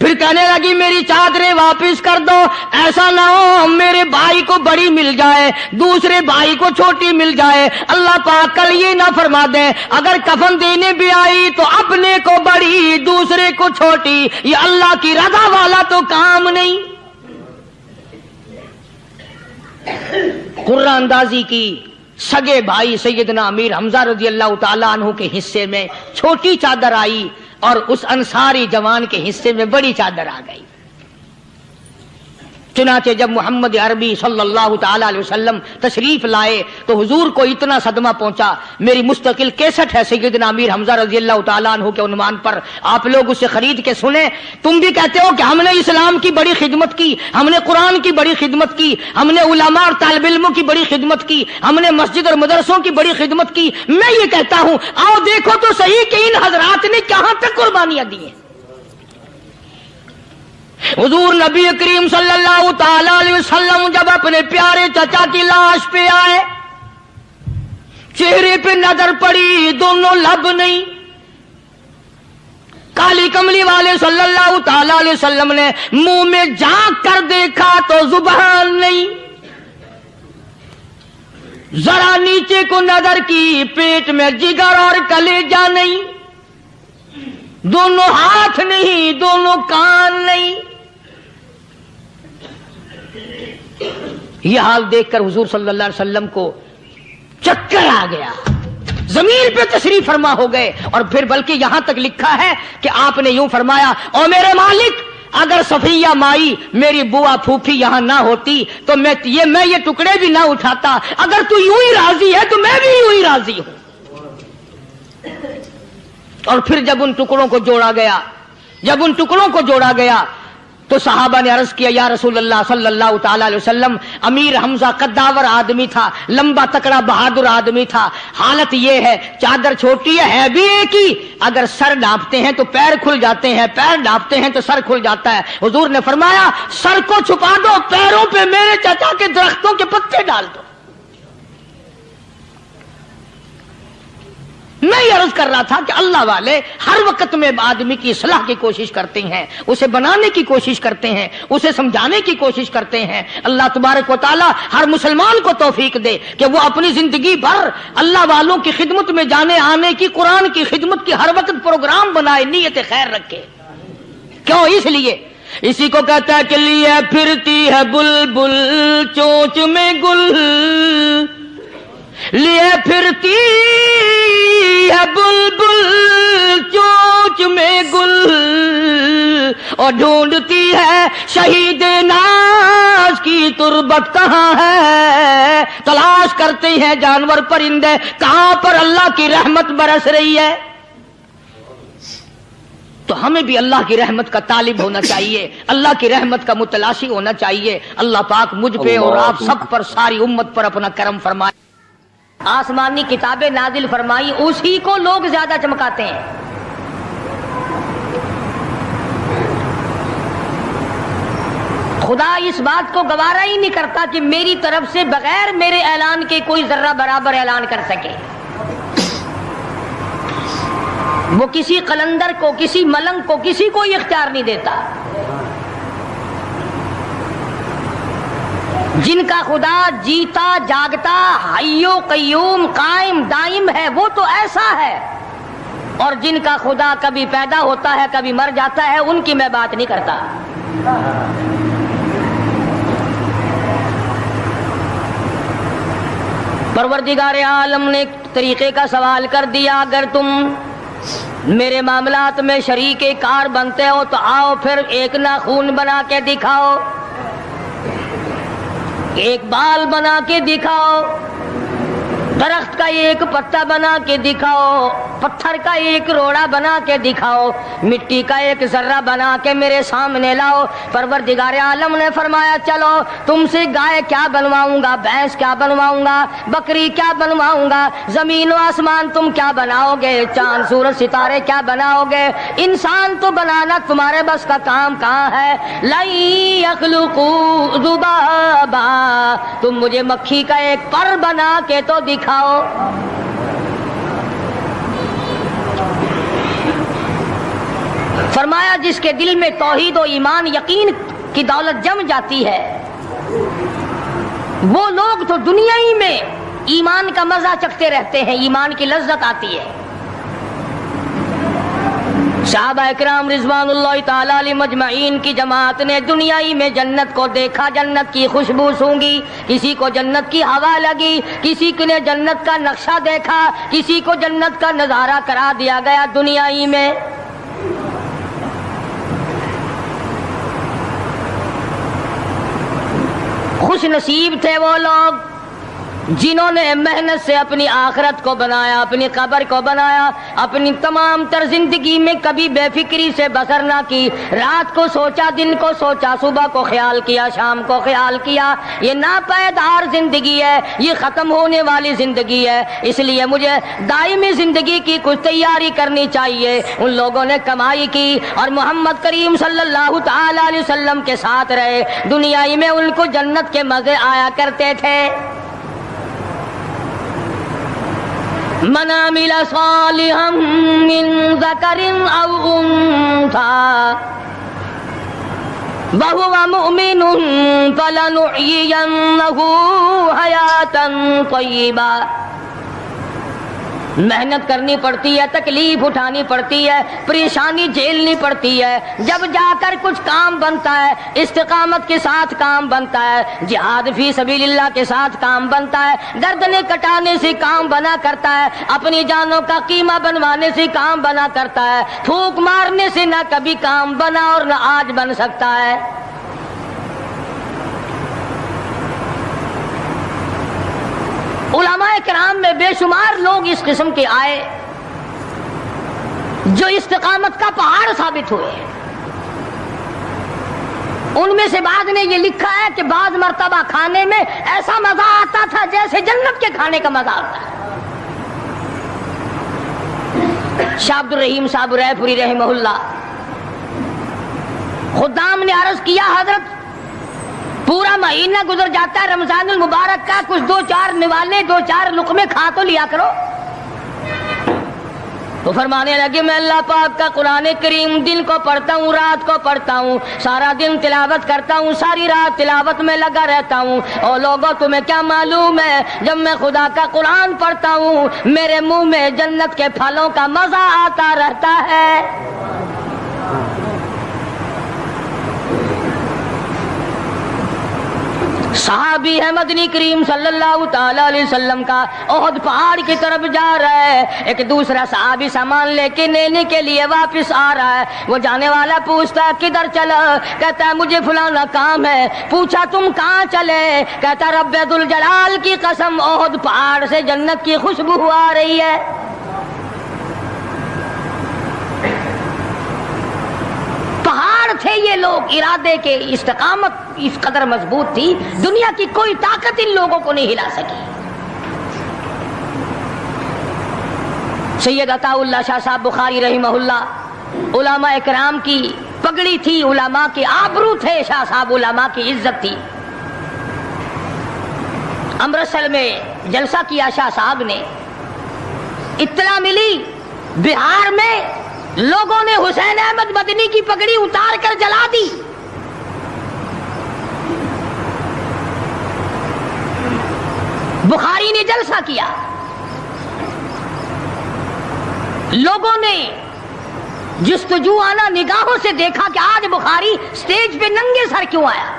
پھر کہنے لگی میری چادریں واپس کر دو، ایسا نہ ہو میرے بھائی کو بڑی مل جائے دوسرے بھائی کو چھوٹی مل جائے، اللہ پاک کل یہ نہ فرما دے اگر کفن دینے بھی آئی تو اپنے کو بڑی دوسرے کو چھوٹی، یہ اللہ کی رضا والا تو کام نہیں۔ قرآن اندازی کی، سگے بھائی سیدنا امیر حمزہ رضی اللہ تعالیٰ عنہ کے حصے میں چھوٹی چادر آئی اور اس انصاری جوان کے حصے میں بڑی چادر آ گئی۔ چنانچہ جب محمد عربی صلی اللہ تعالیٰ علیہ وسلم تشریف لائے تو حضور کو اتنا صدمہ پہنچا، میری مستقل کیسٹ ہے سیدنا امیر حمزہ رضی اللہ تعالیٰ عنہ کے عنوان پر، آپ لوگ اسے خرید کے سنیں۔ تم بھی کہتے ہو کہ ہم نے اسلام کی بڑی خدمت کی، ہم نے قرآن کی بڑی خدمت کی، ہم نے علماء اور طالب علموں کی بڑی خدمت کی، ہم نے مسجد اور مدرسوں کی بڑی خدمت کی۔ میں یہ کہتا ہوں آؤ دیکھو تو صحیح کہ ان حضرات نے کہاں تک قربانیاں دی ہیں۔ حضور نبی کریم صلی اللہ تعالی علیہ وسلم جب اپنے پیارے چچا کی لاش پہ آئے، چہرے پہ نظر پڑی دونوں لب نہیں، کالی کملی والے صلی اللہ تعالی علیہ وسلم نے منہ میں جھانک کر دیکھا تو زبان نہیں، ذرا نیچے کو نظر کی پیٹ میں جگر اور کلیجہ نہیں، دونوں ہاتھ نہیں دونوں کان نہیں۔ یہ حال دیکھ کر حضور صلی اللہ علیہ وسلم کو چکر آ گیا، زمین پہ تشریف فرما ہو گئے، اور پھر بلکہ یہاں تک لکھا ہے کہ آپ نے یوں فرمایا او میرے مالک اگر صفیہ مائی میری بوا پھوپھی یہاں نہ ہوتی تو میں یہ ٹکڑے بھی نہ اٹھاتا، اگر تو یوں ہی راضی ہے تو میں بھی یوں ہی راضی ہوں۔ اور پھر جب ان ٹکڑوں کو جوڑا گیا تو صحابہ نے عرض کیا یا رسول اللہ صلی اللہ تعالی علیہ وسلم، امیر حمزہ قداور آدمی تھا، لمبا تکڑا بہادر آدمی تھا، حالت یہ ہے چادر چھوٹی ہے بھی ایک ہی، اگر سر ڈھانپتے ہیں تو پیر کھل جاتے ہیں، پیر ڈھانپتے ہیں تو سر کھل جاتا ہے۔ حضور نے فرمایا سر کو چھپا دو، پیروں پہ میرے چچا کے درختوں کے پتے ڈال دو۔ میں یہ عرض کر رہا تھا کہ اللہ والے ہر وقت میں آدمی کی اصلاح کی کوشش کرتے ہیں، اسے بنانے کی کوشش کرتے ہیں، اسے سمجھانے کی کوشش کرتے ہیں۔ اللہ تبارک و تعالی ہر مسلمان کو توفیق دے کہ وہ اپنی زندگی بھر اللہ والوں کی خدمت میں جانے آنے کی، قرآن کی خدمت کی ہر وقت پروگرام بنائے، نیت خیر رکھے۔ کیوں؟ اس لیے اسی کو کہتا ہے کہ لیے پھرتی ہے بلبل چونچ میں گل، لیے پھرتی ہے بلبل چونچ میں گل، اور ڈھونڈتی ہے شہید ناز کی تربت کہاں ہے، تلاش کرتے ہیں جانور پرندے کہاں پر اللہ کی رحمت برس رہی ہے۔ تو ہمیں بھی اللہ کی رحمت کا طالب ہونا چاہیے، اللہ کی رحمت کا متلاشی ہونا چاہیے۔ اللہ پاک مجھ پہ اور آپ سب پر، ساری امت پر اپنا کرم فرمائے۔ آسمانی کتابیں نازل فرمائی، اسی کو لوگ زیادہ چمکاتے ہیں۔ خدا اس بات کو گوارا ہی نہیں کرتا کہ میری طرف سے بغیر میرے اعلان کے کوئی ذرہ برابر اعلان کر سکے۔ وہ کسی قلندر کو، کسی ملنگ کو، کسی کو اختیار نہیں دیتا۔ جن کا خدا جیتا جاگتا حی و قیوم قائم دائم ہے وہ تو ایسا ہے، اور جن کا خدا کبھی پیدا ہوتا ہے کبھی مر جاتا ہے ان کی میں بات نہیں کرتا۔ پروردگار عالم نے طریقے کا سوال کر دیا، اگر تم میرے معاملات میں شریک کار بنتے ہو تو آؤ پھر ایک ناخون بنا کے دکھاؤ، ایک بال بنا کے دکھاؤ، درخت کا ایک پتا بنا کے دکھاؤ، پتھر کا ایک روڑا بنا کے دکھاؤ، مٹی کا ایک ذرہ بنا کے میرے سامنے لاؤ۔ پروردگار عالم نے فرمایا چلو تم سے گائے کیا بنواؤں گا، بھینس کیا بنواؤں گا، بکری کیا بنواؤں گا، زمین و آسمان تم کیا بناؤ گے، چاند سورج ستارے کیا بناؤ گے، انسان تو بنانا تمہارے بس کا کام کہاں ہے۔ لَن يَخْلُقُوا ذُبَابًا، تم مجھے مکھی کا ایک پر بنا کے تو دکھاؤ۔ فرمایا جس کے دل میں توحید و ایمان یقین کی دولت جم جاتی ہے وہ لوگ تو دنیا ہی میں ایمان کا مزہ چکھتے رہتے ہیں، ایمان کی لذت آتی ہے۔ صحابہ اکرام رضوان اللہ تعالی علیہم مجمعین کی جماعت نے دنیا ہی میں جنت کو دیکھا، جنت کی خوشبو سونگھی، کسی کو جنت کی ہوا لگی، کسی نے جنت کا نقشہ دیکھا، کسی کو جنت کا نظارہ کرا دیا گیا دنیا ہی میں۔ خوش نصیب تھے وہ لوگ جنہوں نے محنت سے اپنی آخرت کو بنایا، اپنی قبر کو بنایا، اپنی تمام تر زندگی میں کبھی بے فکری سے بسر نہ کی، رات کو سوچا، دن کو سوچا، صبح کو خیال کیا، شام کو خیال کیا۔ یہ ناپائیدار زندگی ہے، یہ ختم ہونے والی زندگی ہے، اس لیے مجھے دائمی زندگی کی کچھ تیاری کرنی چاہیے۔ ان لوگوں نے کمائی کی اور محمد کریم صلی اللہ تعالی علیہ وسلم کے ساتھ رہے، دنیا ہی میں ان کو جنت کے مزے آیا کرتے تھے۔ من عمل صالحا من ذکر او انثى وهو مؤمن فلنحيينه حیاتا طیبا۔ محنت کرنی پڑتی ہے، تکلیف اٹھانی پڑتی ہے، پریشانی جھیلنی پڑتی ہے، جب جا کر کچھ کام بنتا ہے، استقامت کے ساتھ کام بنتا ہے، جہاد فی سبیل اللہ کے ساتھ کام بنتا ہے، گردنیں کٹانے سے کام بنا کرتا ہے، اپنی جانوں کا قیمہ بنوانے سے کام بنا کرتا ہے، پھونک مارنے سے نہ کبھی کام بنا اور نہ آج بن سکتا ہے۔ علماء کرام میں بے شمار لوگ اس قسم کے آئے جو استقامت کا پہاڑ ثابت ہوئے۔ ان میں سے بعض نے یہ لکھا ہے کہ بعض مرتبہ کھانے میں ایسا مزہ آتا تھا جیسے جنت کے کھانے کا مزہ آتا ہے۔ شاہ عبد الرحیم صاحب رائے پوری رحمہ اللہ خدام نے عرض کیا حضرت پورا مہینہ گزر جاتا ہے رمضان المبارک کا، کچھ دو چار نوالے، دو چار لقمے کھا تو لیا کرو۔ تو فرمانے لگے میں اللہ پاک کا قرآن کریم دن کو پڑھتا ہوں، رات کو پڑھتا ہوں، سارا دن تلاوت کرتا ہوں، ساری رات تلاوت میں لگا رہتا ہوں، اور لوگوں تمہیں کیا معلوم ہے جب میں خدا کا قرآن پڑھتا ہوں میرے منہ میں جنت کے پھلوں کا مزہ آتا رہتا ہے۔ صحابی ہے مدنی کریم صلی اللہ تعالی علیہ وسلم کا، احد پہاڑ کی طرف جا رہا ہے، ایک دوسرا صحابی سامان لے کے لینے کے لیے واپس آ رہا ہے، وہ جانے والا پوچھتا ہے کدھر چلا؟ کہتا ہے مجھے فلانا کام ہے۔ پوچھا تم کہاں چلے؟ کہتا رب ذوالجلال کی قسم احد پہاڑ سے جنت کی خوشبو آ رہی ہے۔ پہاڑ تھے یہ لوگ، ارادے کے، استقامت اس قدر مضبوط تھی، دنیا کی کوئی طاقت ان لوگوں کو نہیں ہلا سکی۔ سید عطا اللہ شاہ صاحب بخاری رحمہ اللہ علماء اکرام کی پگڑی تھی، علماء کے آبرو تھے، شاہ صاحب علماء کی عزت تھی۔ امرتسر میں جلسہ کیا شاہ صاحب نے، اطلاع ملی بہار میں لوگوں نے حسین احمد مدنی کی پگڑی اتار کر جلا دی۔ بخاری نے جلسہ کیا، لوگوں نے جستجو آنا نگاہوں سے دیکھا کہ آج بخاری سٹیج پہ ننگے سر کیوں آیا؟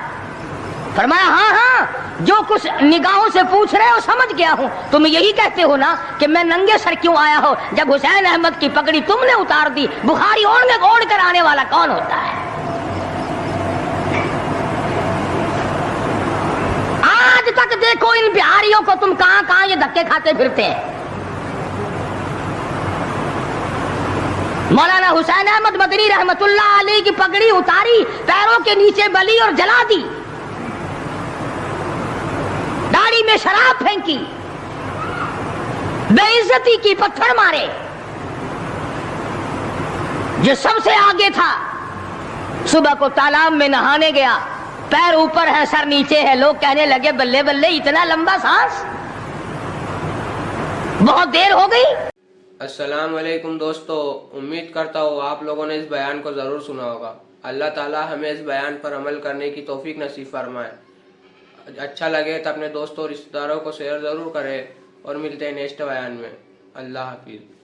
فرمایا ہاں ہاں جو کچھ نگاہوں سے پوچھ رہے ہو سمجھ گیا ہوں، تم یہی کہتے ہو نا کہ میں ننگے سر کیوں آیا ہو؟ جب حسین احمد کی پگڑی تم نے اتار دی، بخاری اوڑھ کر آنے والا کون ہوتا ہے؟ آج تک دیکھو ان بہاریوں کو تم کہاں کہاں یہ دھکے کھاتے پھرتے ہیں۔ مولانا حسین احمد مدنی رحمت اللہ علیہ کی پگڑی اتاری، پیروں کے نیچے بلی اور جلا دی، داڑھی میں شراب پھینکی، بے عزتی کی، پتھر مارے۔ جو سب سے آگے تھا صبح کو تالاب میں نہانے گیا، پیر اوپر ہے سر نیچے ہے، لوگ کہنے لگے بلے بلے اتنا لمبا سانس، بہت دیر ہو گئی۔ السلام علیکم دوستو، امید کرتا ہوں آپ لوگوں نے اس بیان کو ضرور سنا ہوگا۔ اللہ تعالی ہمیں اس بیان پر عمل کرنے کی توفیق نصیب فرمائے۔ اچھا لگے تو اپنے دوستوں اور رشتہ داروں کو شیئر ضرور کرے، اور ملتے ہیں نیکسٹ بیان میں۔ اللہ حافظ۔